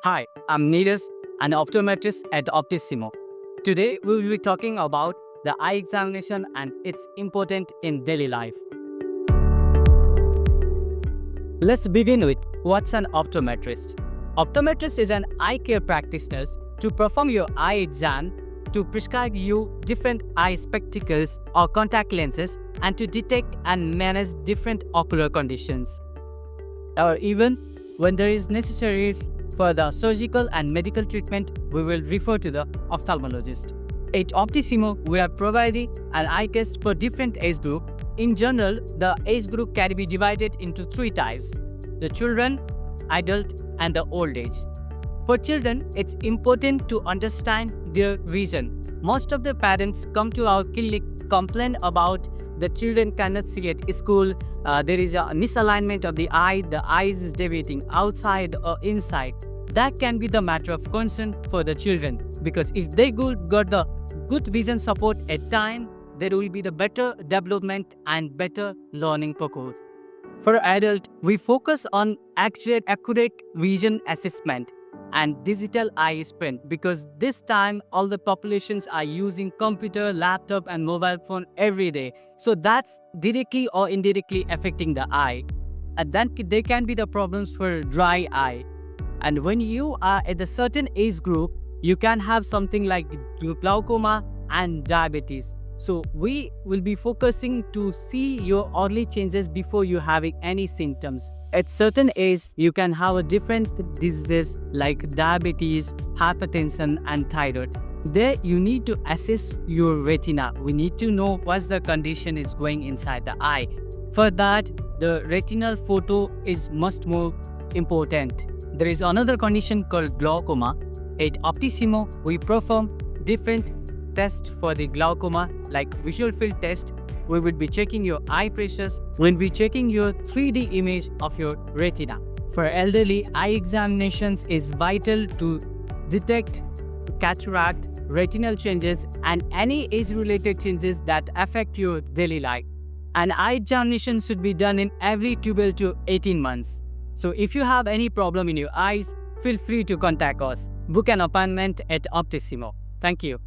Hi, I'm Neeraj, an optometrist at Optissimo. Today, we will be talking about the eye examination and its importance in daily life. Let's begin with what's an optometrist. Optometrist is an eye care practitioner to perform your eye exam, to prescribe you different eye spectacles or contact lenses, and to detect and manage different ocular conditions. Or even when there is necessary for the surgical and medical treatment, we will refer to the ophthalmologist. At Optissimo, we are providing an eye test for different age group. In general, the age group can be divided into three types: the children, adult, and the old age. For children, it's important to understand their vision. Most of the parents come to our clinic complain about the children cannot see at school. There is a misalignment of the eyes is deviating outside or inside. That can be the matter of concern for the children, because if they got the good vision support at time, there will be the better development and better learning progress. For adult, we focus on accurate vision assessment and digital eye sprint, because this time all the populations are using computer, laptop and mobile phone every day. So that's directly or indirectly affecting the eye. And then there can be the problems for dry eye. And when you are at a certain age group, you can have something like glaucoma and diabetes. So we will be focusing to see your early changes before you having any symptoms. At certain age, you can have a different diseases like diabetes, hypertension, and thyroid. There you need to assess your retina. We need to know what's the condition is going inside the eye. For that, the retinal photo is much more important. There is another condition called glaucoma. At Optissimo, we perform different tests for the glaucoma, like visual field test. We will be checking your eye pressures. We'll be checking your 3D image of your retina. For elderly, eye examinations is vital to detect cataract, retinal changes, and any age-related changes that affect your daily life. An eye examination should be done in every 12 to 18 months. So if you have any problem in your eyes, feel free to contact us. Book an appointment at Optissimo. Thank you.